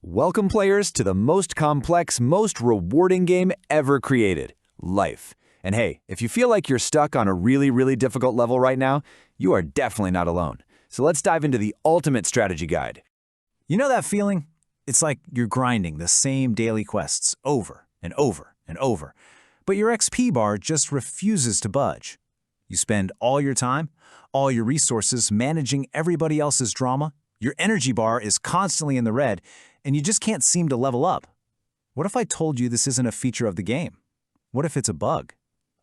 Welcome, players, to the most complex, most rewarding game ever created, life. And hey, if you feel like you're stuck on a really difficult level right now, you are definitely not alone. So let's dive into the ultimate strategy guide. You know that feeling? It's like you're grinding the same daily quests over and over and over, but your XP bar just refuses to budge. You spend all your time, all your resources managing everybody else's drama, your energy bar is constantly in the red, and you just can't seem to level up. What if I told you this isn't a feature of the game? What if it's a bug?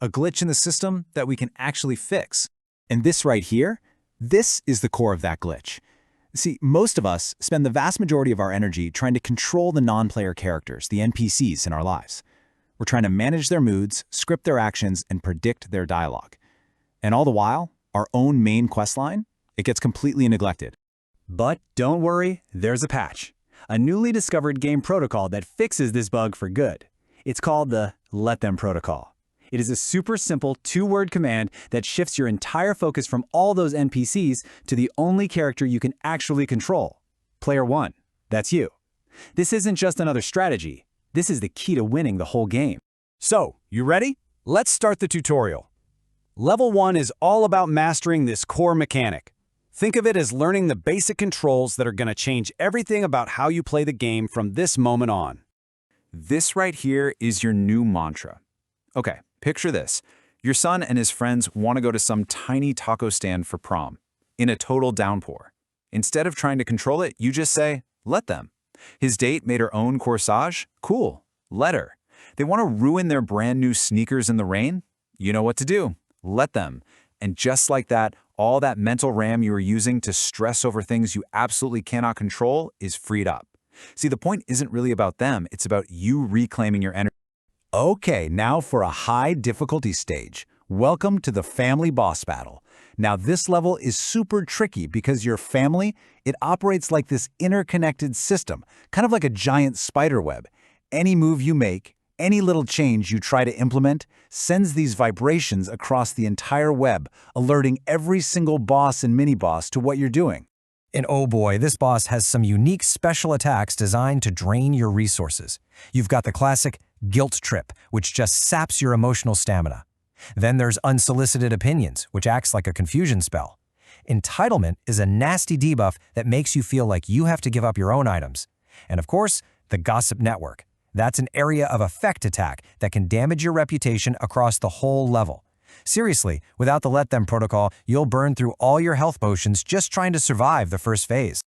A glitch in the system that we can actually fix? And this right here, this is the core of that glitch. See, most of us spend the vast majority of our energy trying to control the non-player characters, the NPCs in our lives. We're trying to manage their moods, script their actions, and predict their dialogue. And all the while, our own main questline, it gets completely neglected. But don't worry, there's a patch. A newly discovered game protocol that fixes this bug for good. It's called the Let Them protocol. It is a super simple two-word command that shifts your entire focus from all those NPCs to the only character you can actually control. Player 1. That's you. This isn't just another strategy. This is the key to winning the whole game. So, you ready? Let's start the tutorial. Level 1 is all about mastering this core mechanic. Think of it as learning the basic controls that are going to change everything about how you play the game from this moment on. This right here is your new mantra. Okay, picture this. Your son and his friends want to go to some tiny taco stand for prom, in a total downpour. Instead of trying to control it, you just say, let them. His date made her own corsage? Cool, let her. They want to ruin their brand new sneakers in the rain? You know what to do. Let them. And just like that, all that mental RAM you were using to stress over things you absolutely cannot control is freed up. See, the point isn't really about them, it's about you reclaiming your energy. Okay, now for a high difficulty stage. Welcome to the family boss battle. Now this level is super tricky because your family, it operates like this interconnected system, kind of like a giant spider web. Any move you make, any little change you try to implement sends these vibrations across the entire web, alerting every single boss and mini-boss to what you're doing. And oh boy, this boss has some unique special attacks designed to drain your resources. You've got the classic guilt trip, which just saps your emotional stamina. Then there's unsolicited opinions, which acts like a confusion spell. Entitlement is a nasty debuff that makes you feel like you have to give up your own items. And of course, the gossip network. That's an area of effect attack that can damage your reputation across the whole level. Seriously, without the Let Them protocol, you'll burn through all your health potions just trying to survive the first phase.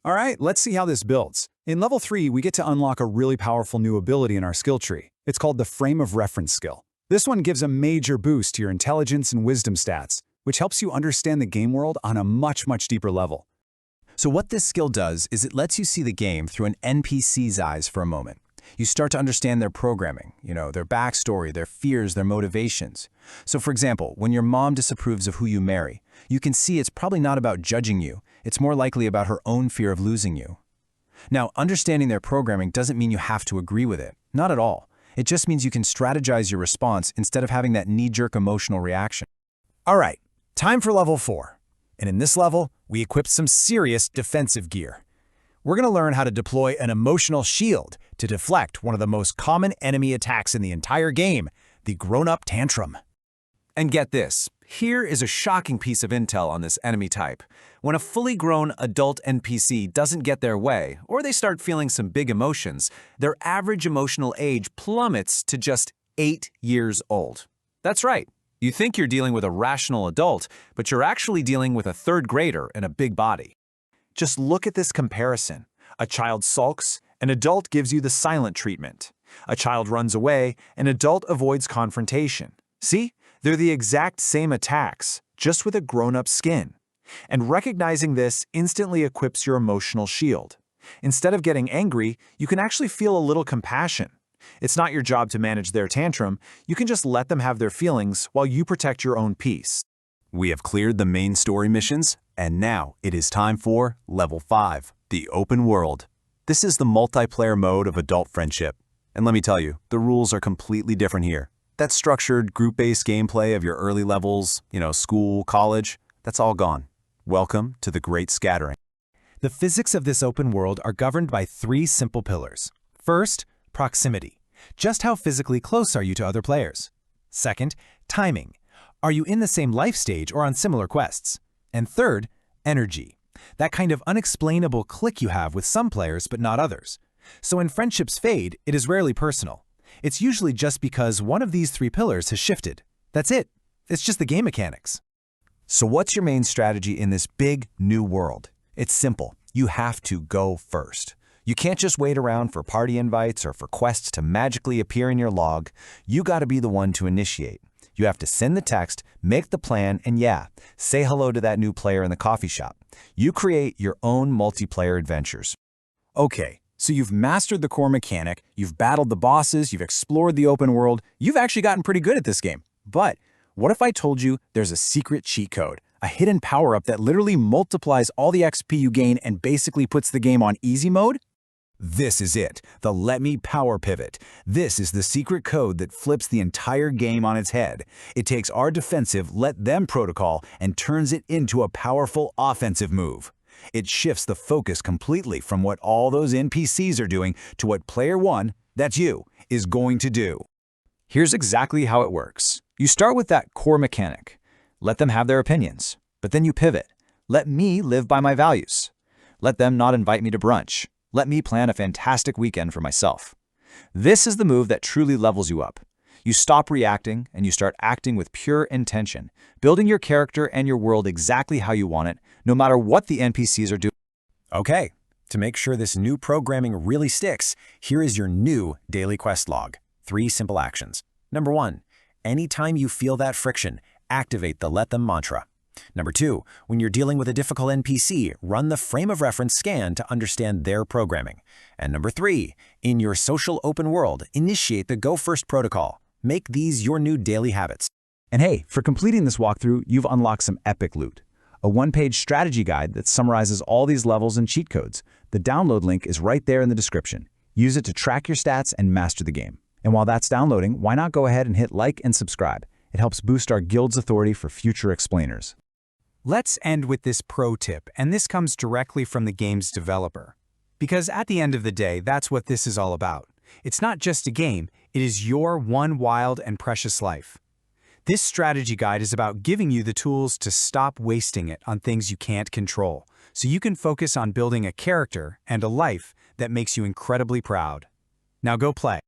All right, let's see how this builds. In level 3, we get to unlock a really powerful new ability in our skill tree. It's called the Frame of Reference skill. This one gives a major boost to your intelligence and wisdom stats, which helps you understand the game world on a much deeper level. So what this skill does is it lets you see the game through an NPC's eyes for a moment. You start to understand their programming, their backstory, their fears, their motivations. So for example, when your mom disapproves of who you marry, you can see it's probably not about judging you, it's more likely about her own fear of losing you. Now, understanding their programming doesn't mean you have to agree with it, not at all. It just means you can strategize your response instead of having that knee-jerk emotional reaction. All right, time for level 4. And in this level, we equip some serious defensive gear. We're going to learn how to deploy an emotional shield to deflect one of the most common enemy attacks in the entire game, the grown-up tantrum. And get this, here is a shocking piece of intel on this enemy type. When a fully grown adult NPC doesn't get their way, or they start feeling some big emotions, their average emotional age plummets to just 8 years old. That's right. You think you're dealing with a rational adult, but you're actually dealing with a third grader in a big body. Just look at this comparison. A child sulks, an adult gives you the silent treatment. A child runs away, an adult avoids confrontation. See? They're the exact same attacks, just with a grown-up skin. And recognizing this instantly equips your emotional shield. Instead of getting angry, you can actually feel a little compassion. It's not your job to manage their tantrum, you can just let them have their feelings while you protect your own peace. We have cleared the main story missions, and now it is time for Level 5, the Open World. This is the multiplayer mode of adult friendship. And let me tell you, the rules are completely different here. That structured, group-based gameplay of your early levels, school, college, that's all gone. Welcome to the Great Scattering. The physics of this open world are governed by three simple pillars. First, proximity. Just how physically close are you to other players? Second, timing. Are you in the same life stage or on similar quests? And third, energy. That kind of unexplainable click you have with some players but not others. So when friendships fade, it is rarely personal. It's usually just because one of these three pillars has shifted. That's it. It's just the game mechanics. So what's your main strategy in this big, new world? It's simple. You have to go first. You can't just wait around for party invites or for quests to magically appear in your log. You got to be the one to initiate. You have to send the text, make the plan, and yeah, say hello to that new player in the coffee shop. You create your own multiplayer adventures. Okay, so you've mastered the core mechanic, you've battled the bosses, you've explored the open world, you've actually gotten pretty good at this game. But what if I told you there's a secret cheat code, a hidden power-up that literally multiplies all the XP you gain and basically puts the game on easy mode? This is it, the Let Me Power Pivot. This is the secret code that flips the entire game on its head. It takes our defensive Let Them protocol and turns it into a powerful offensive move. It shifts the focus completely from what all those NPCs are doing to what player one, that's you, is going to do. Here's exactly how it works. You start with that core mechanic. Let them have their opinions. But then you pivot. Let me live by my values. Let them not invite me to brunch. Let me plan a fantastic weekend for myself. This is the move that truly levels you up. You stop reacting and you start acting with pure intention, building your character and your world exactly how you want it, no matter what the NPCs are doing. Okay, to make sure this new programming really sticks, here is your new daily quest log. 3 simple actions. Number 1, anytime you feel that friction, activate the Let Them mantra. Number 2, when you're dealing with a difficult NPC, run the frame of reference scan to understand their programming. And number 3, in your social open world, initiate the Go First protocol. Make these your new daily habits. And hey, for completing this walkthrough, you've unlocked some epic loot. A one-page strategy guide that summarizes all these levels and cheat codes. The download link is right there in the description. Use it to track your stats and master the game. And while that's downloading, why not go ahead and hit like and subscribe? It helps boost our guild's authority for future explainers. Let's end with this pro tip, and this comes directly from the game's developer. Because at the end of the day, that's what this is all about. It's not just a game, it is your one wild and precious life. This strategy guide is about giving you the tools to stop wasting it on things you can't control, so you can focus on building a character and a life that makes you incredibly proud. Now go play.